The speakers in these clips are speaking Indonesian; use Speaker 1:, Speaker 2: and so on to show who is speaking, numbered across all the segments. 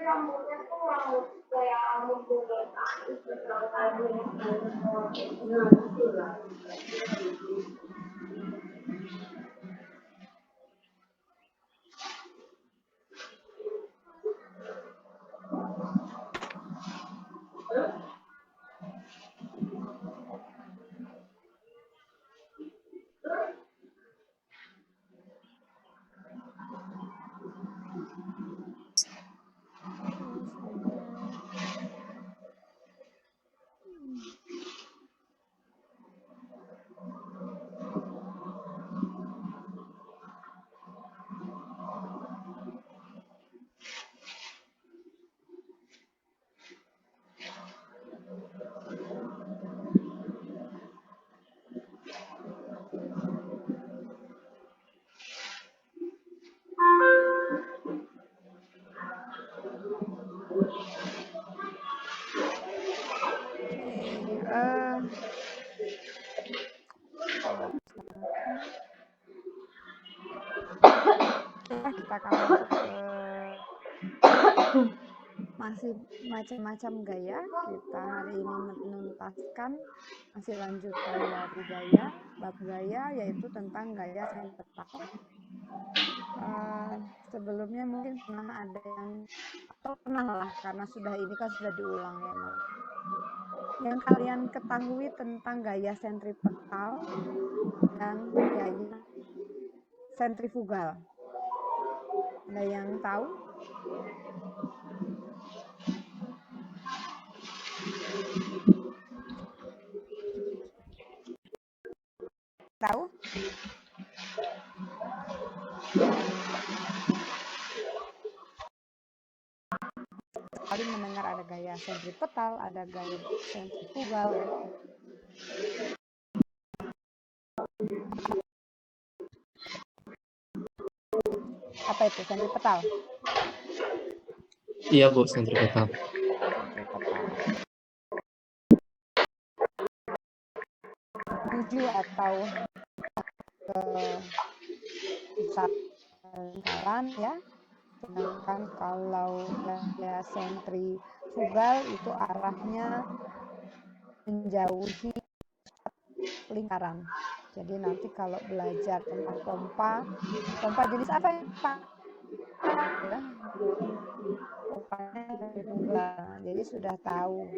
Speaker 1: Rambutnya tuh rambut kayak rambut boneka,
Speaker 2: kita akan masuk ke masih macam-macam gaya. Kita hari ini menuntaskan masih lanjutan dari gaya, bab gaya yaitu tentang gaya sentripetal. Sebelumnya mungkin pernah ada atau pernah lah, karena ini kan sudah diulang ya, yang kalian ketahui tentang gaya sentripetal dan gaya sentrifugal. Ada yang tahu? Tahu? Sekali mendengar ada gaya sentripetal, ada gaya sentrifugal. Apa itu sentripetal?
Speaker 3: Iya Bu, sentripetal.
Speaker 2: Tujuh atau ke pusat lingkaran ya. Sedangkan kalau gaya sentrifugal itu arahnya menjauhi lingkaran. Jadi nanti kalau belajar tentang pompa jenis apa ya Pak? Ya, pompanya sentrifugal. Jadi sudah tahu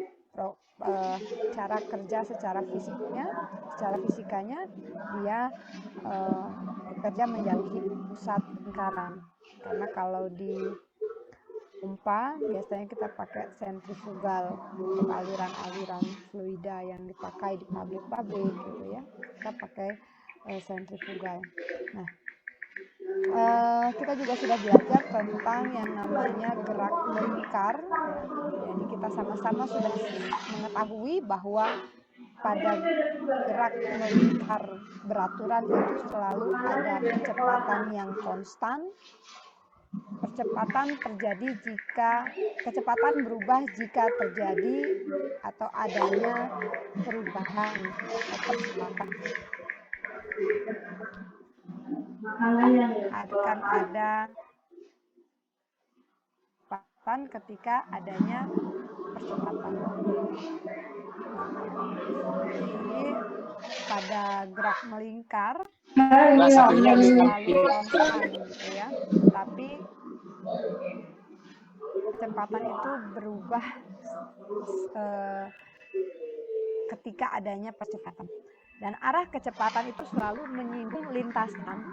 Speaker 2: cara kerja secara fisikanya dia bekerja menjauhi pusat lingkaran. Karena kalau di pompa biasanya kita pakai sentrifugal untuk aliran-aliran fluida yang dipakai di pabrik-pabrik gitu ya. Kita pakai sentrifugal. Nah, kita juga sudah belajar tentang yang namanya gerak melingkar. Jadi kita sama-sama sudah mengetahui bahwa pada gerak melingkar beraturan itu selalu ada kecepatan yang konstan. Kecepatan berubah jika terjadi atau adanya perubahan atau percepatan. Akan ada percepatan ketika adanya percepatan. Jadi pada gerak melingkar selalu konstan gitu ya. Tapi kecepatan itu berubah ketika adanya percepatan. Dan arah kecepatan itu selalu menyinggung lintasan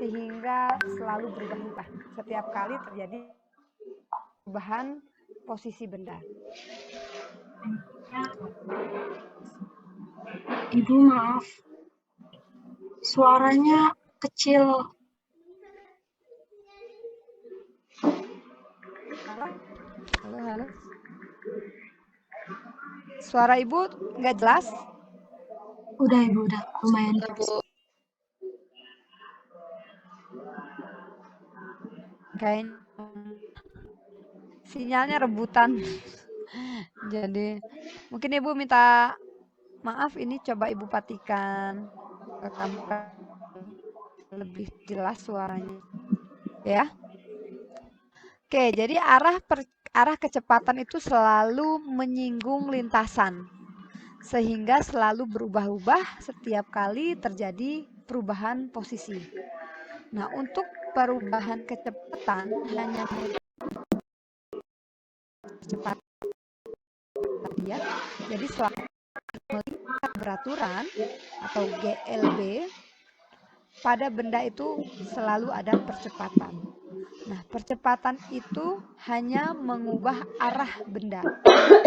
Speaker 2: sehingga selalu berubah-ubah. Setiap kali terjadi perubahan posisi benda.
Speaker 4: Ibu maaf, suaranya kecil.
Speaker 2: Halo. Suara Ibu nggak jelas?
Speaker 4: Udah Ibu, udah lumayan.
Speaker 1: Bu.
Speaker 2: Kayaknya sinyalnya rebutan. Jadi mungkin Ibu minta maaf, ini coba Ibu patikan kamera lebih jelas suaranya. Ya. Oke, jadi arah kecepatan itu selalu menyinggung lintasan. Sehingga selalu berubah-ubah setiap kali terjadi perubahan posisi. Nah, untuk perubahan kecepatan hanya cepat ya. Jadi selama melingkar beraturan atau GLB, pada benda itu selalu ada percepatan. Nah, percepatan itu hanya mengubah arah benda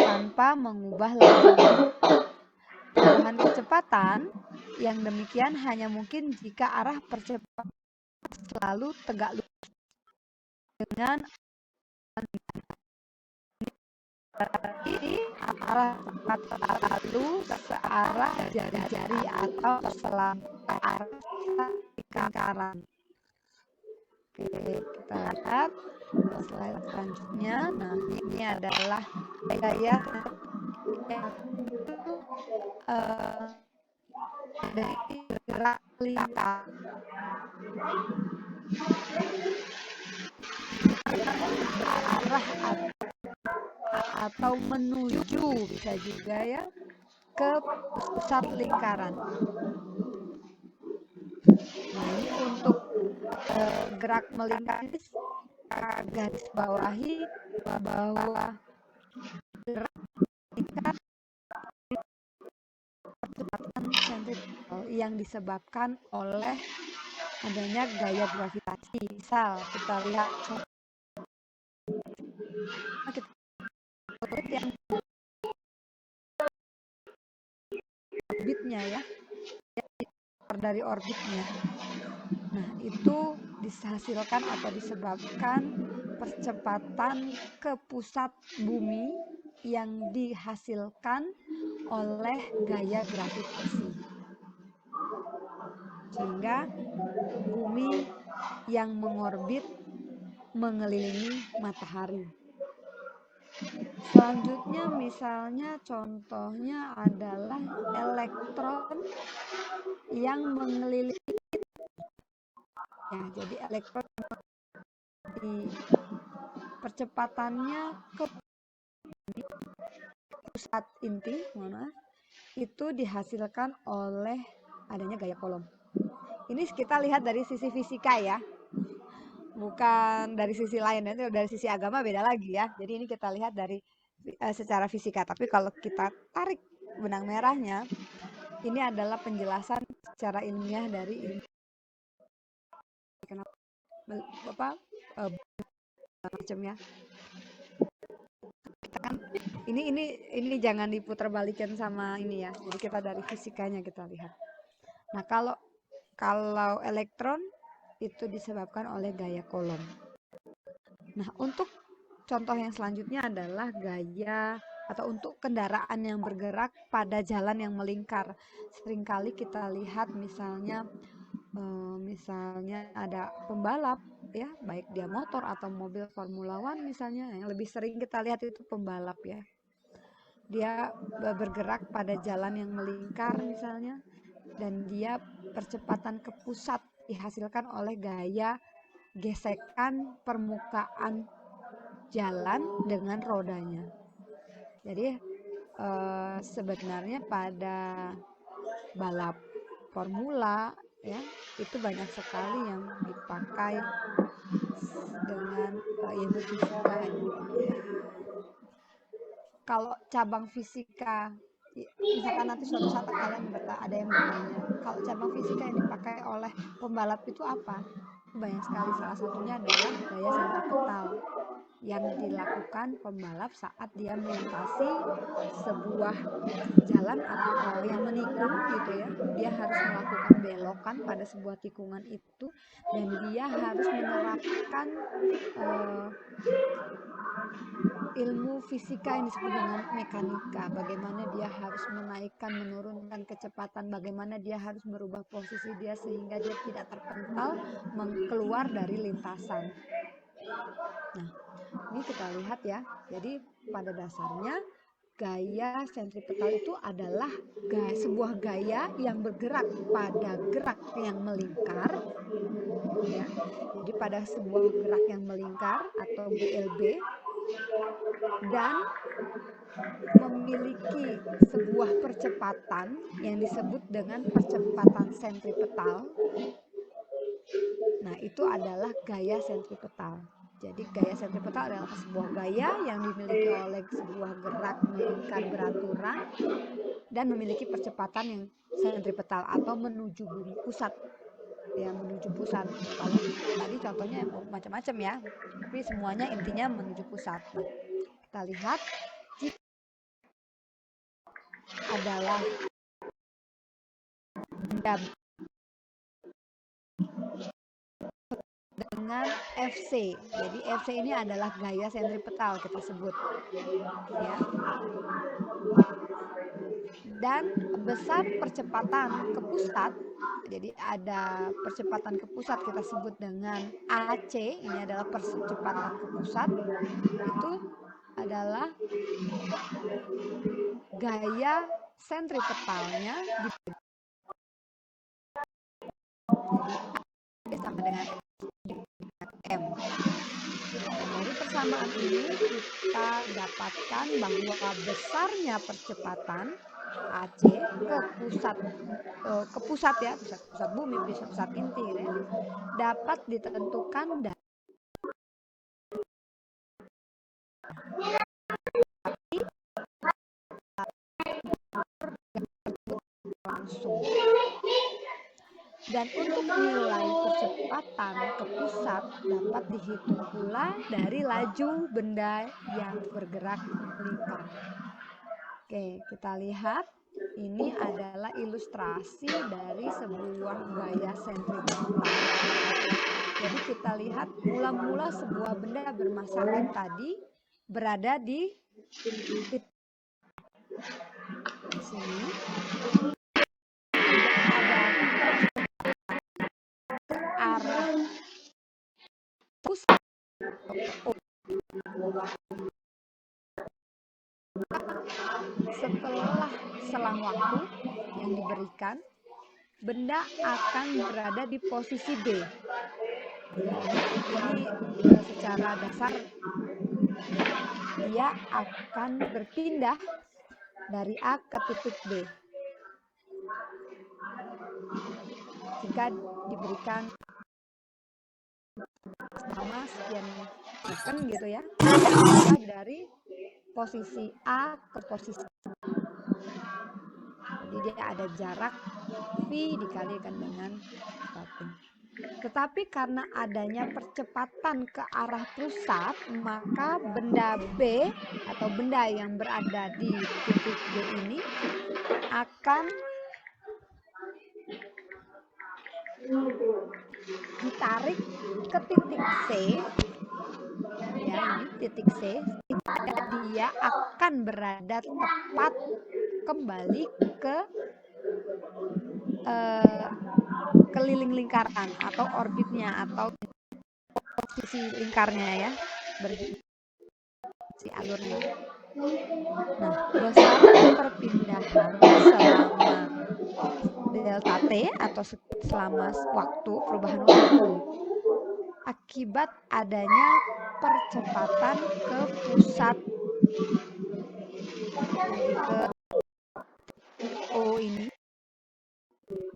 Speaker 2: tanpa mengubah laju. Perubahan kecepatan yang demikian hanya mungkin jika arah percepatan selalu tegak lurus dengan arah lalu searah jari-jari atau selalu ke arah lingkaran. Oke, kita lihat slide selanjutnya. Nah, ini adalah gaya dari gerak lingkar arah atau menuju, bisa juga ya, ke pusat lingkaran. Nah, ini untuk gerak melingkar, garis bawahi bahwa gerak lingkar percepatan sentrifugal yang disebabkan oleh adanya gaya gravitasi. Misal kita lihat yang orbitnya ya, dari orbitnya. Nah, itu dihasilkan atau disebabkan percepatan ke pusat bumi yang dihasilkan oleh gaya gravitasi. Sehingga bumi yang mengorbit mengelilingi matahari. Selanjutnya misalnya contohnya adalah elektron yang mengelilingi. Ya, jadi elektron di percepatannya ke pusat inti, itu dihasilkan oleh adanya gaya Coulomb. Ini kita lihat dari sisi fisika ya, bukan dari sisi lain. Nanti dari sisi agama beda lagi ya. Jadi ini kita lihat dari secara fisika. Tapi kalau kita tarik benang merahnya, ini adalah penjelasan secara ilmiah dari ilmu kenapa macamnya. Kan ini jangan diputar balikan sama ini ya. Jadi kita dari fisikanya kita lihat. Nah, kalau elektron itu disebabkan oleh gaya Coulomb. Nah, untuk contoh yang selanjutnya adalah gaya atau untuk kendaraan yang bergerak pada jalan yang melingkar. Seringkali kita lihat misalnya ada pembalap ya, baik dia motor atau mobil Formula One misalnya, yang lebih sering kita lihat itu pembalap ya. Dia bergerak pada jalan yang melingkar misalnya, dan dia percepatan ke pusat dihasilkan oleh gaya gesekan permukaan jalan dengan rodanya. Jadi sebenarnya pada balap formula ya, itu banyak sekali yang dipakai dengan ilmu fisika gitu ya. Kalau cabang fisika, misalkan nanti suatu saat kalian ada yang bertanya, kalau cabang fisika yang dipakai oleh pembalap itu apa? Banyak sekali, salah satunya adalah gaya sentripetal yang dilakukan pembalap saat dia melintasi sebuah jalan atau yang menikung gitu ya. Dia harus melakukan belokan pada sebuah tikungan itu, dan dia harus menerapkan ilmu fisika yang disebut dengan mekanika. Bagaimana dia harus menaikkan, menurunkan kecepatan, bagaimana dia harus merubah posisi dia sehingga dia tidak terpental keluar dari lintasan. Nah, ini kita lihat ya. Jadi pada dasarnya gaya sentripetal itu adalah sebuah gaya yang bergerak pada gerak yang melingkar, ya. Jadi pada sebuah gerak yang melingkar atau GLB dan memiliki sebuah percepatan yang disebut dengan percepatan sentripetal. Nah, itu adalah gaya sentripetal. Jadi gaya sentripetal adalah sebuah gaya yang dimiliki oleh sebuah gerak melingkar beraturan dan memiliki percepatan yang sentripetal atau menuju bumi pusat. Ya, menuju pusat. Kalau tadi contohnya macam-macam ya, tapi semuanya intinya menuju pusat. Nah, kita lihat adalah benda dengan FC. Jadi FC ini adalah gaya sentripetal kita sebut, ya. Dan besar percepatan ke pusat. Jadi ada percepatan ke pusat kita sebut dengan AC. Ini adalah percepatan ke pusat. Itu adalah gaya sentripetalnya jadi sama dengan M. Dari persamaan ini kita dapatkan bahwa besarnya percepatan AC ke pusat ya, pusat bumi, pusat inti ya, dapat ditentukan dari langsung. Dan untuk nilai percepatan ke pusat dapat dihitung pula dari laju benda yang bergerak melingkar. Oke, kita lihat ini adalah ilustrasi dari sebuah gaya sentripetal. Jadi kita lihat mula-mula sebuah benda bermassa M tadi berada di titik sini. Ada ke arah pusat. Setelah selang waktu yang diberikan, benda akan berada di posisi B. Ini secara dasar dia akan berpindah dari A ke titik B jika diberikan selama sekian second gitu ya, dari posisi A ke posisi B. Jadi dia ada jarak V dikalikan dengan starting. Tetapi karena adanya percepatan ke arah pusat, maka benda B atau benda yang berada di titik B ini akan ditarik ke titik C, ya, ini titik C, sehingga dia akan berada tepat kembali ke keliling lingkaran atau orbitnya atau posisi lingkarnya ya, si alurnya. Nah, besar perpindahan selama delta T atau selama waktu, perubahan waktu akibat adanya percepatan ke pusat, jadi ke O ini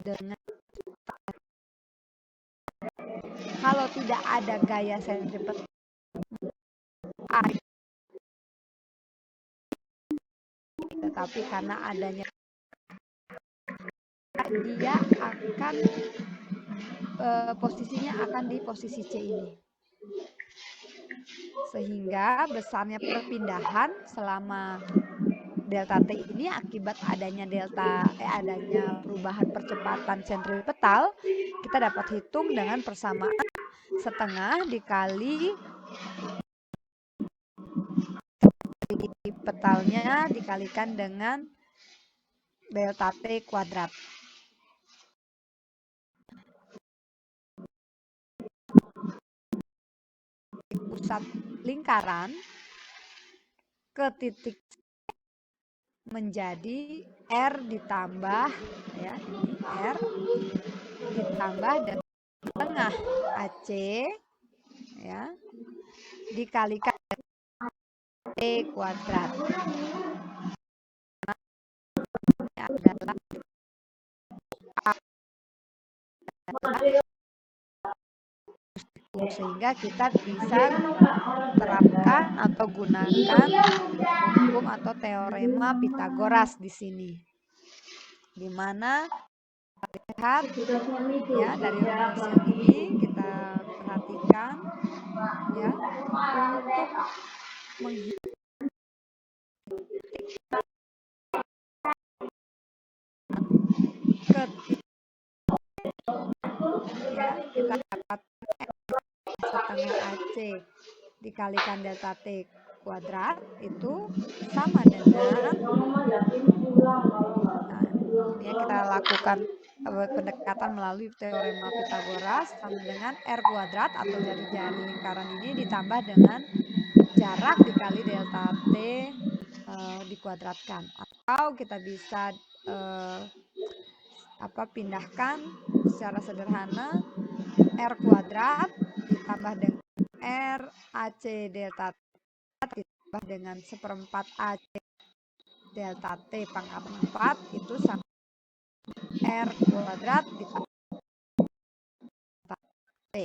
Speaker 2: dengan kalau tidak ada gaya sentripetal tetapi karena adanya dia akan posisinya akan di posisi C ini, sehingga besarnya perpindahan selama delta T ini akibat adanya adanya perubahan percepatan sentripetal kita dapat hitung dengan persamaan setengah dikali petalnya dikalikan dengan delta T kuadrat. pusat lingkaran ke titik menjadi R ditambah ya ini R ditambah dengan tengah AC ya dikalikan T kuadrat. Ini adalah sehingga kita bisa terapkan atau gunakan hukum atau teorema Pitagoras di sini. Di mana lihat ya dari rumus yang ini kita perhatikan ya untuk menghitung ya kita dapat setengah AC dikalikan delta T kuadrat itu sama dengan ini ya kita lakukan pendekatan melalui teorema Pitagoras sama dengan R kuadrat atau jari-jari lingkaran ini ditambah dengan jarak dikali delta T dikuadratkan, atau kita bisa pindahkan secara sederhana R kuadrat ditambah dengan R AC delta T ditambah dengan 1/4 AC delta T pangkat 4 itu sama R kuadrat ditambah T.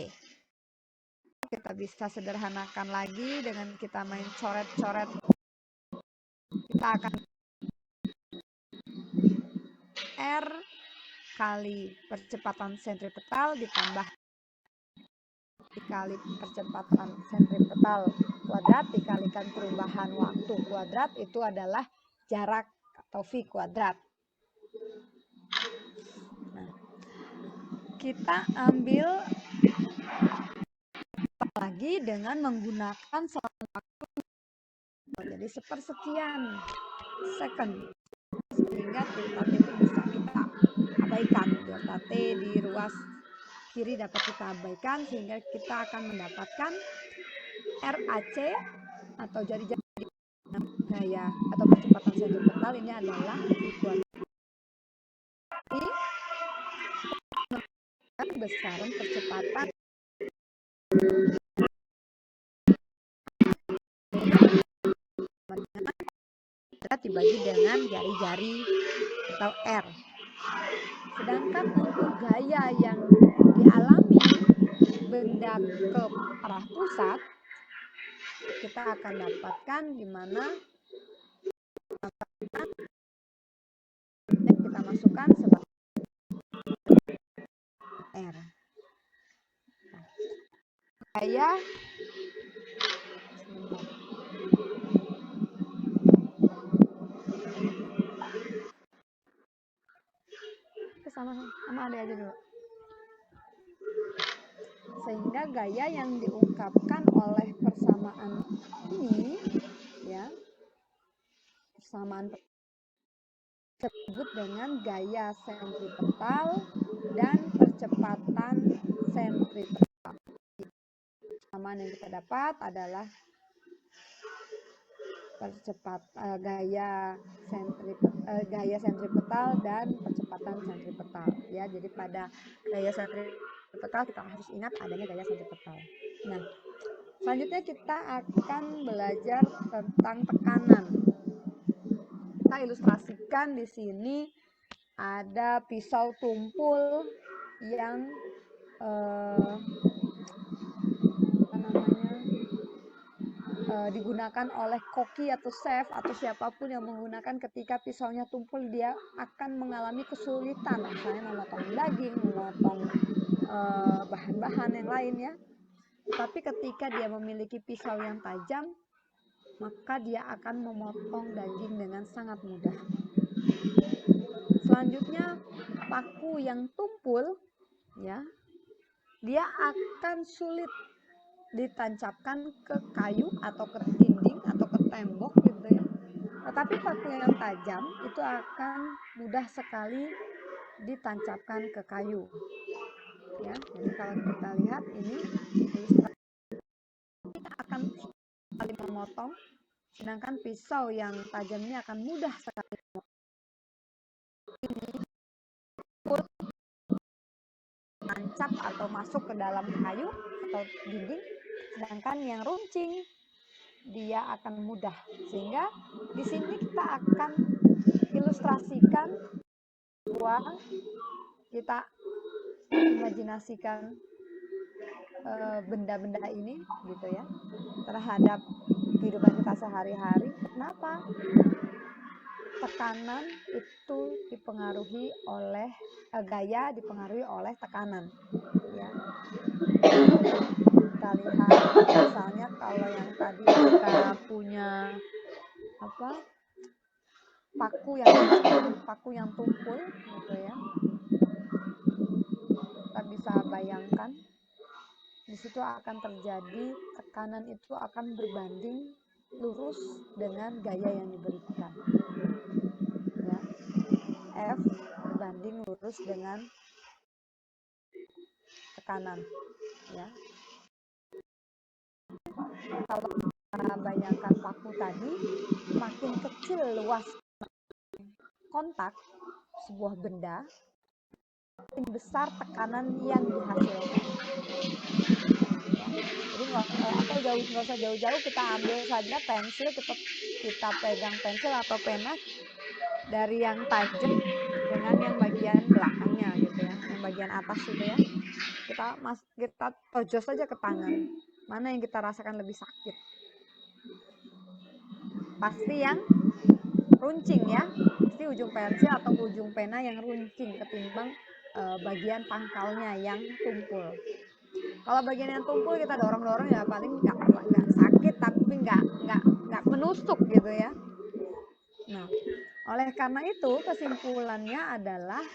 Speaker 2: Kita bisa sederhanakan lagi dengan kita main coret-coret. Kita akan R kali percepatan sentripetal ditambah dikali percepatan sentripetal kuadrat dikalikan perubahan waktu kuadrat itu adalah jarak atau V kuadrat. Nah, kita ambil lagi dengan menggunakan selang waktu jadi sepersekian second sehingga delta T itu bisa kita abaikan, delta T di ruas kiri dapat kita abaikan sehingga kita akan mendapatkan RAC atau jari-jari gaya atau percepatan sentripetal ini adalah V kuadrat. Besaran percepatan dibagi dengan jari-jari atau R. Sedangkan untuk gaya yang dialami benda ke arah pusat, kita akan dapatkan di mana kita masukkan sebagai R. Gaya sama adik aja dulu. Sehingga gaya yang diungkapkan oleh persamaan ini ya persamaan disebut dengan gaya sentripetal dan percepatan sentripetal. Persamaan yang kita dapat adalah gaya sentripetal dan percepatan sentripetal ya. Jadi pada gaya sentripetal kita harus ingat adanya gaya sentripetal. Nah, selanjutnya kita akan belajar tentang tekanan. Kita ilustrasikan di sini ada pisau tumpul yang digunakan oleh koki atau chef atau siapapun yang menggunakan ketika pisaunya tumpul, dia akan mengalami kesulitan misalnya memotong daging, memotong bahan-bahan yang lain ya. Tapi ketika dia memiliki pisau yang tajam, maka dia akan memotong daging dengan sangat mudah. Selanjutnya paku yang tumpul ya, dia akan sulit ditancapkan ke kayu atau ke dinding atau ke tembok gitu ya. Tetapi paku yang tajam itu akan mudah sekali ditancapkan ke kayu. Ya, jadi kalau kita lihat ini ilustrasi akan saling memotong, sedangkan pisau yang tajam ini akan mudah sekali tancap atau masuk ke dalam kayu atau dinding, sedangkan yang runcing dia akan mudah. Sehingga di sini kita akan ilustrasikan bahwa kita imajinasikan benda-benda ini gitu ya terhadap kehidupan kita sehari-hari. Kenapa? Tekanan itu dipengaruhi oleh gaya dipengaruhi oleh tekanan ya. Kita lihat misalnya kalau yang tadi kita punya paku yang tumpul gitu ya, kita bisa bayangkan di situ akan terjadi tekanan itu akan berbanding lurus dengan gaya yang diberikan ya. F berbanding lurus dengan tekanan ya. Kalau kita bayangkan paku tadi, makin kecil luas kontak sebuah benda, makin besar tekanan yang dihasilkan. Jadi nggak usah jauh-jauh, kita ambil saja pensil, kita pegang pensil atau pena dari yang tajam dengan yang bagian belakangnya gitu ya, yang bagian atas gitu ya. Kita tojos saja ke tangan. Mana yang kita rasakan lebih sakit? Pasti yang runcing ya, pasti ujung pensil atau ujung pena yang runcing ketimbang bagian pangkalnya yang tumpul. Kalau bagian yang tumpul kita dorong-dorong ya paling nggak sakit, tapi nggak menusuk gitu ya. Nah, oleh karena itu kesimpulannya adalah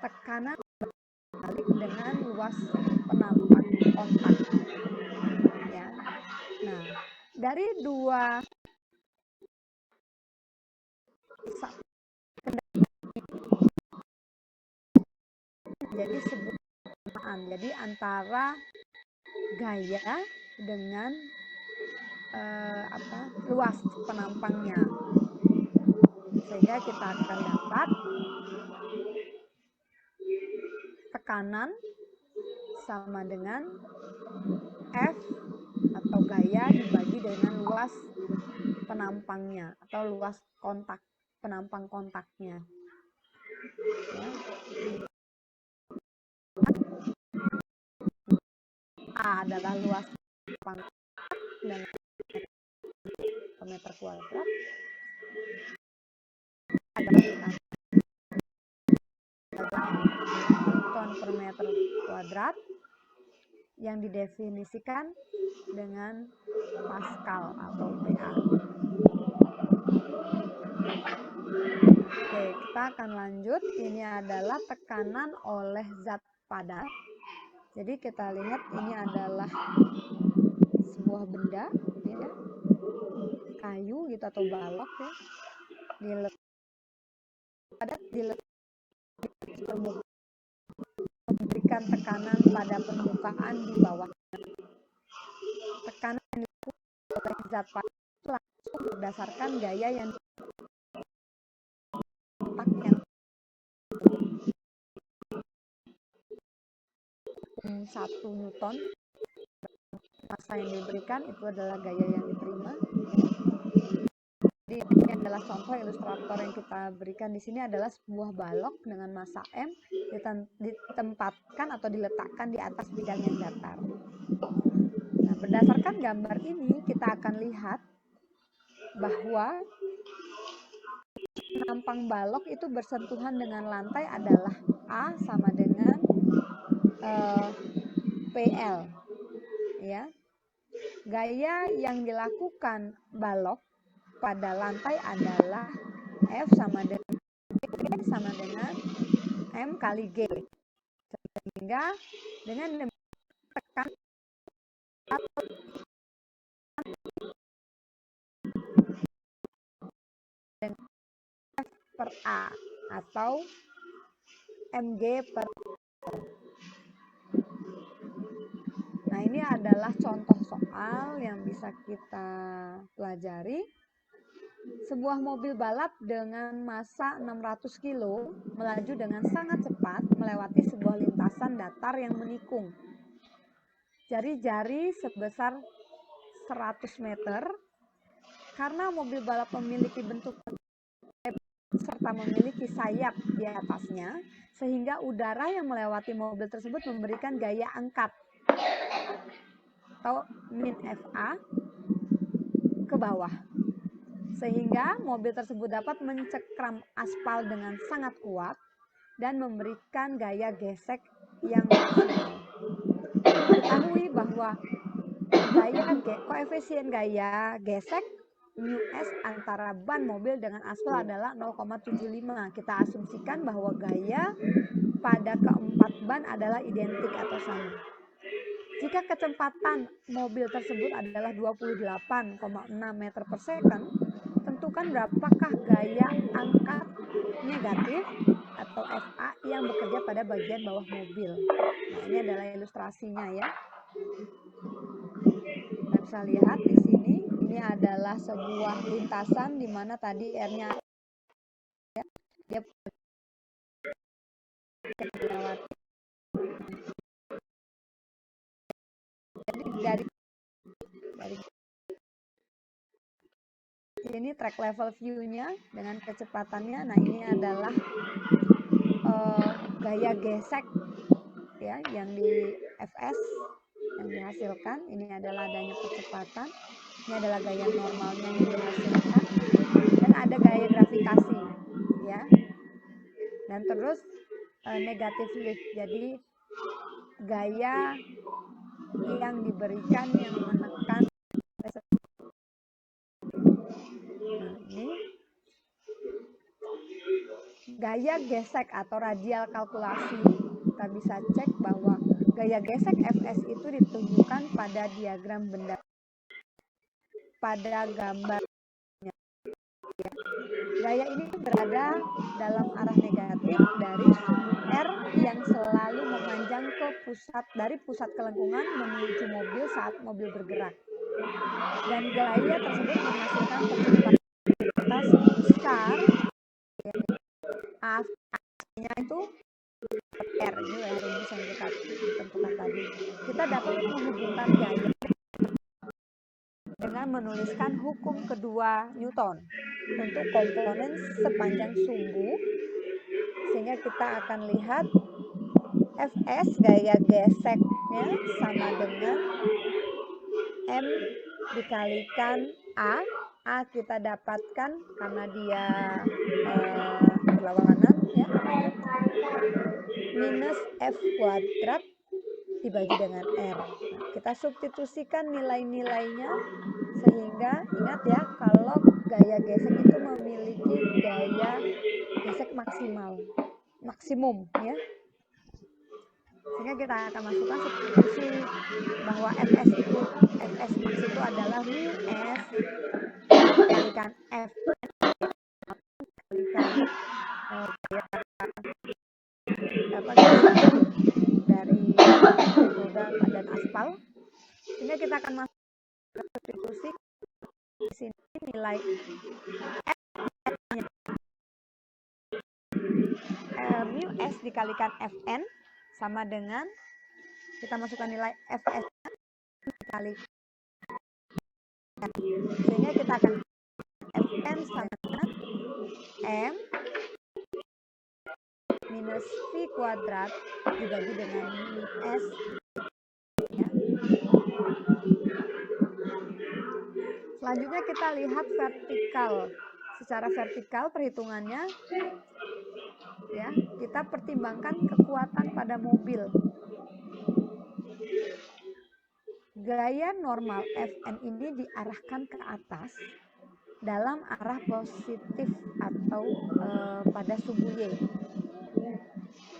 Speaker 2: tekanan berbalik dengan luas penampang kontak ya. Nah, dari dua jadi sebuah persamaan. Jadi antara gaya dengan luas penampangnya, sehingga kita akan dapat tekanan sama dengan F atau gaya dibagi dengan luas penampangnya atau luas kontak penampang kontaknya ya. A adalah luas penampang dengan meter kuadrat, adalah Newton per meter kuadrat yang didefinisikan dengan Pascal atau PA. Oke, kita akan lanjut. Ini adalah tekanan oleh zat padat. Jadi kita lihat ini adalah sebuah benda ya, kayu gitu atau balok ya, memberikan tekanan pada permukaan di bawah. Tekanan yang dilakukan oleh zat padat langsung berdasarkan gaya yang kontaknya. 1 Newton massa yang diberikan itu adalah gaya yang diterima. Jadi ini adalah contoh ilustrator yang kita berikan di sini adalah sebuah balok dengan massa M ditempatkan atau diletakkan di atas bidang yang datar. Nah, berdasarkan gambar ini kita akan lihat bahwa penampang balok itu bersentuhan dengan lantai adalah A sama dengan PL ya. Gaya yang dilakukan balok pada lantai adalah F sama dengan M kali G, sehingga dengan tekan F per A atau MG per. Nah, ini ini adalah contoh soal yang bisa kita pelajari. Sebuah mobil balap dengan massa 600 kilo melaju dengan sangat cepat melewati sebuah lintasan datar yang menikung. Jari-jari sebesar 100 meter. Karena mobil balap memiliki bentuk serta memiliki sayap di atasnya, sehingga udara yang melewati mobil tersebut memberikan gaya angkat atau min FA ke bawah. Sehingga mobil tersebut dapat mencekram aspal dengan sangat kuat dan memberikan gaya gesek yang maksimal. Diketahui bahwa koefisien gaya gesek μs antara ban mobil dengan aspal adalah 0,75. Kita asumsikan bahwa gaya pada keempat ban adalah identik atau sama. Jika kecepatan mobil tersebut adalah 28,6 meter per second, tentukan berapakah gaya angkat negatif atau FA yang bekerja pada bagian bawah mobil. Nah, ini adalah ilustrasinya ya. Kita bisa lihat di sini, ini adalah sebuah lintasan di mana tadi R-nya ya, dia melewati. Jadi dari ini track level view-nya dengan kecepatannya. Nah, ini adalah gaya gesek ya yang di FS yang dihasilkan. Ini adalah adanya percepatan. Ini adalah gaya normalnya yang dihasilkan. Dan ada gaya gravitasi ya. Dan terus negatif lift. Jadi gaya yang diberikan yang menekan. Nah, ini gaya gesek atau radial kalkulasi. Kita bisa cek bahwa gaya gesek Fs itu ditunjukkan pada diagram benda pada gambarnya. Ya. Gaya ini berada dalam arah negatif dari sumbu R yang selalu memanjang ke dari pusat kelengkungan menuju mobil saat mobil bergerak. Dan gaya tersebut menghasilkan percepatan sebesar A-nya itu R, ini rumus yang kita tentukan tadi. Kita dapat menghubungkan gaya dengan menuliskan hukum kedua Newton untuk komponen sepanjang sumbu, sehingga kita akan lihat Fs gaya geseknya sama dengan M dikalikan A. A kita dapatkan karena dia berlawanan ya, minus F kuadrat dibagi dengan R. Nah, kita substitusikan nilai-nilainya sehingga ingat ya, kalau gaya gesek itu memiliki gaya gesek maksimum ya. Sehingga kita akan masukkan substitusi bahwa Fs max itu adalah mu S dikalikan F dikalikan dari roda dan aspal. Sehingga kita akan masuk ke substitusi di sini nilai mu S dikalikan Fn sama dengan kita masukkan nilai Fs dikalikan, sehingga kita akan Fn sama dengan M minus V kuadrat dibagi dengan mu S ya. Selanjutnya kita lihat vertikal. Secara vertikal perhitungannya ya, kita pertimbangkan kekuatan pada mobil. Gaya normal Fn ini diarahkan ke atas dalam arah positif atau pada sumbu Y.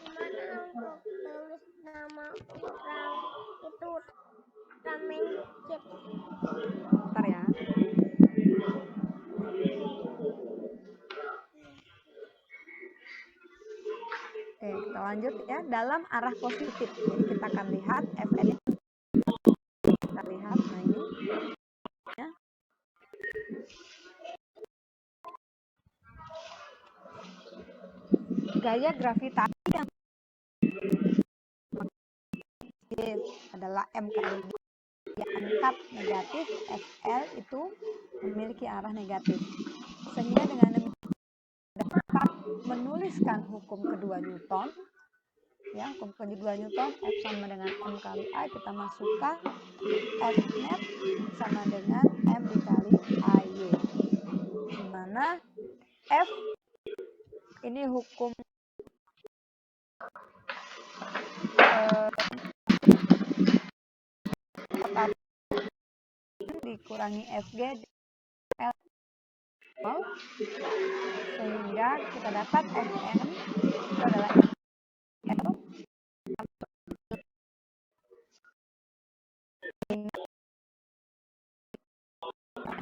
Speaker 1: Gimana untuk tulis nama orang itu ramen kit?
Speaker 2: Bentar ya. Oke, kita lanjut ya. Dalam arah positif. Jadi kita akan lihat Fn gaya gravitasi yang adalah M kali G angkat negatif, FL itu memiliki arah negatif. Sehingga dengan demikian dapat menuliskan hukum kedua Newton, ya, hukum kedua Newton, F sama dengan M kali A, kita masukkan F net sama dengan M dikali AY, di mana F ini hukum dikurangi FG L, sehingga kita dapat Fm itu adalah L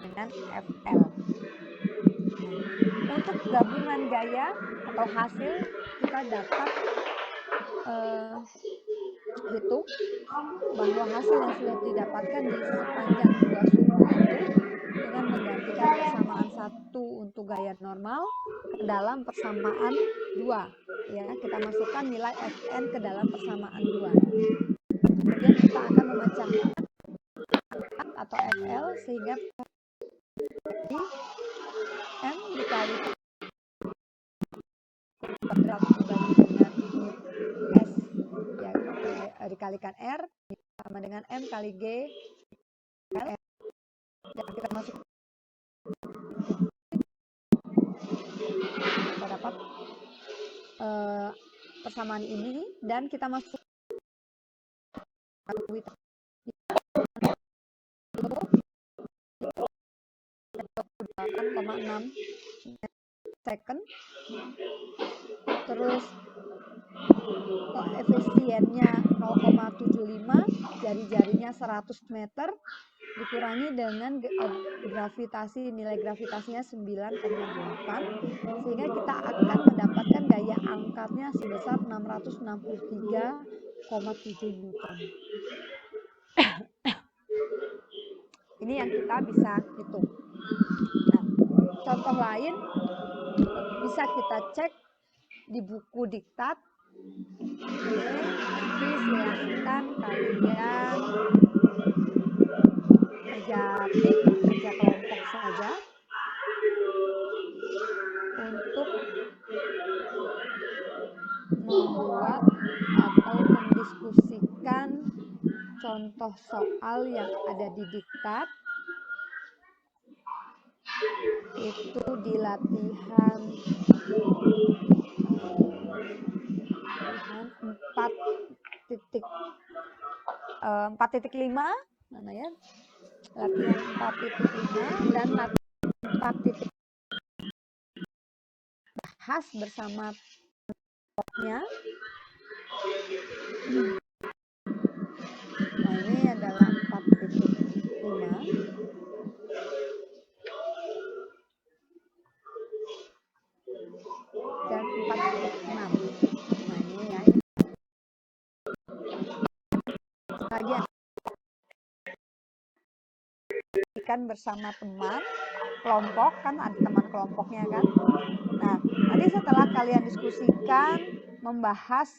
Speaker 2: dengan FL. Untuk gabungan gaya atau hasil kita dapat hitung bahwa hasil yang sudah didapatkan di sepanjang dua suku itu dengan menggantikan persamaan 1 untuk gaya normal ke dalam persamaan 2, ya, kita masukkan nilai Fn ke dalam persamaan 2. Kemudian kita akan memecahkan atau FL sehingga M dikali kuadrat dibagi dengan S, ya, dikalikan R sama dengan M kali G L, dan kita masuk kita dapat persamaan ini, dan kita masuk 8,6 second. Terus efisiennya 0,75, jari-jarinya 100 meter dikurangi dengan gravitasi, nilai gravitasinya 9,8, sehingga kita akan mendapatkan gaya angkatnya sebesar 663,7 Newton. Ini yang kita bisa hitung. Nah, contoh lain bisa kita cek di buku diktat. Nanti silahkan kalian kerja tim, kerja kelompok saja untuk membuat atau mendiskusikan contoh soal yang ada di diktat. Itu di latihan 4.5, mana ya? Latihan 4.5 dan latihan 4.6 bahas bersama kelompoknya. Nah, ini adalah 4.5 dan 4.6. Nah, ini ya. Bagian kan bersama teman kelompok, kan ada teman kelompoknya kan. Nah, nanti setelah kalian diskusikan membahas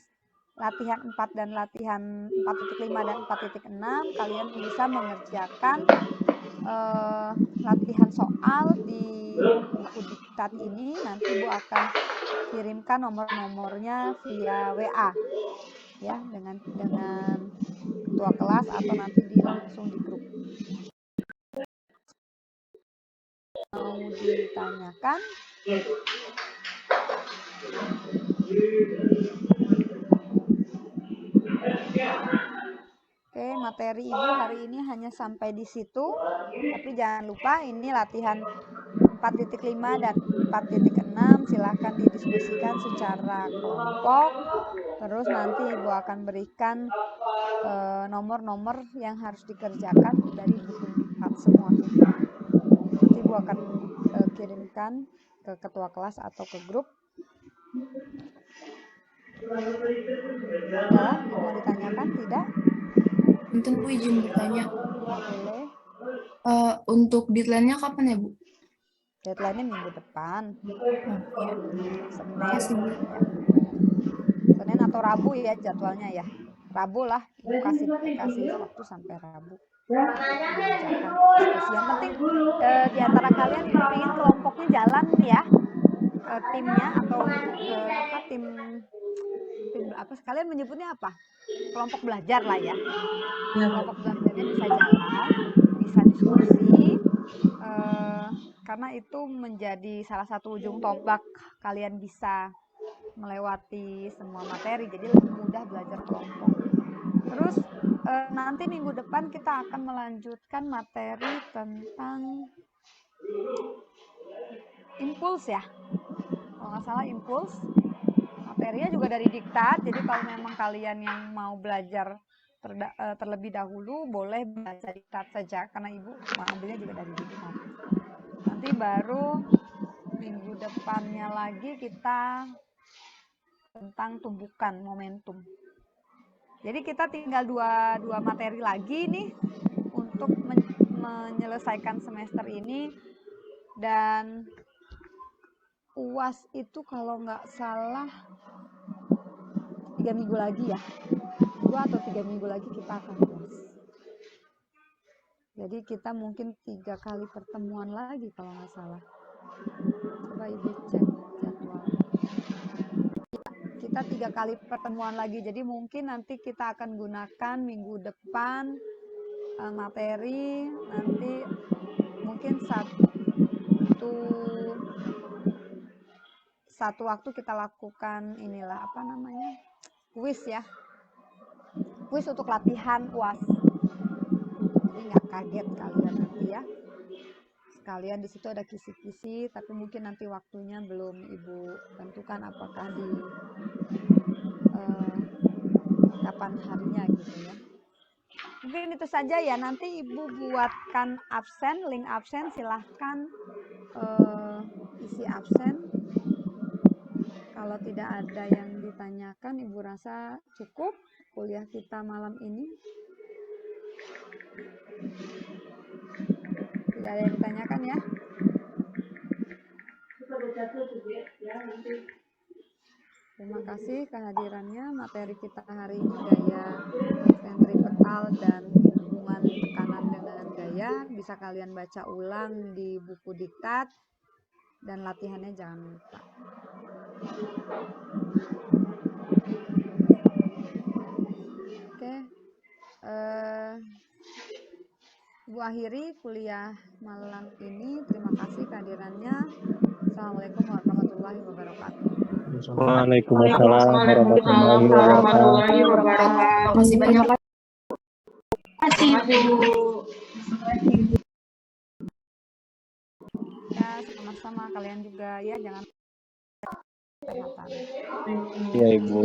Speaker 2: latihan 4 dan latihan 4.5 dan 4.6, kalian bisa mengerjakan latihan soal di buku diktat ini. Nanti Bu akan kirimkan nomor-nomornya via WA, ya, dengan ketua kelas atau nanti langsung di grup. Mau ditanyakan? Oke, materi Ibu hari ini hanya sampai di situ. Tapi jangan lupa ini latihan 4.5 dan 4.6 silahkan didiskusikan secara kelompok. Terus nanti Ibu akan berikan nomor-nomor yang harus dikerjakan dari buku diktat semua. Nanti Ibu akan kirimkan ke ketua kelas atau ke grup. Ada yang mau ditanyakan? Tidak?
Speaker 4: Punten Bu, izin bertanya.
Speaker 2: Boleh.
Speaker 4: Untuk deadline-nya kapan ya Bu?
Speaker 2: Deadline-nya minggu depan.
Speaker 4: Oh, ya.
Speaker 2: Senin.
Speaker 4: Makasih Bu.
Speaker 2: Ya. Senin atau Rabu ya jadwalnya ya. Rabu lah, Ibu kasih waktu sampai Rabu. Mengerjakan diskusi. Yang penting di antara kalian Ibu pengen kelompoknya jalan ya, timnya atau tim apa kalian menyebutnya apa? Kelompok belajar lah ya. Kelompok belajarnya bisa jalan, bisa diskusi, karena itu menjadi salah satu ujung tombak kalian bisa melewati semua materi, jadi lebih mudah belajar kelompok. Terus nanti minggu depan kita akan melanjutkan materi tentang impuls ya, kalau nggak salah impuls. Materinya juga dari diktat, jadi kalau memang kalian yang mau belajar terlebih dahulu boleh baca diktat saja, karena Ibu mengambilnya juga dari diktat. Nanti baru minggu depannya lagi kita tentang tumbukan momentum. Jadi kita tinggal dua materi lagi nih untuk menyelesaikan semester ini, dan UAS itu kalau nggak salah 3 minggu lagi ya, 2 atau 3 minggu lagi kita akan UAS. Jadi kita mungkin 3 kali pertemuan lagi kalau nggak salah. Coba Ibu cek jadwal. Kita 3 kali pertemuan lagi, jadi mungkin nanti kita akan gunakan minggu depan materi, nanti mungkin satu waktu kita lakukan inilah apa namanya, kuis ya, kuis untuk latihan UAS. Jadi nggak kaget kalian nanti ya, sekalian di situ ada kisi-kisi, tapi mungkin nanti waktunya belum Ibu tentukan apakah di kapan harinya gitu ya. Mungkin itu saja ya, nanti Ibu buatkan absen, link absen, silahkan isi absen. Kalau tidak ada yang ditanyakan, Ibu rasa cukup kuliah kita malam ini. Tidak ada yang ditanyakan ya. Terima kasih kehadirannya. Materi kita hari ini gaya sentripetal dan hubungan tekanan dengan gaya. Bisa kalian baca ulang di buku diktat, dan latihannya jangan lupa. Oke, Ibu akhiri kuliah malam ini. Terima kasih kehadirannya. Assalamualaikum warahmatullahi wabarakatuh.
Speaker 3: Waalaikumsalam warahmatullahi wabarakatuh.
Speaker 4: Masih banyak.
Speaker 2: Ya, sama-sama kalian juga ya, jangan kesehatan.
Speaker 3: Iya Ibu.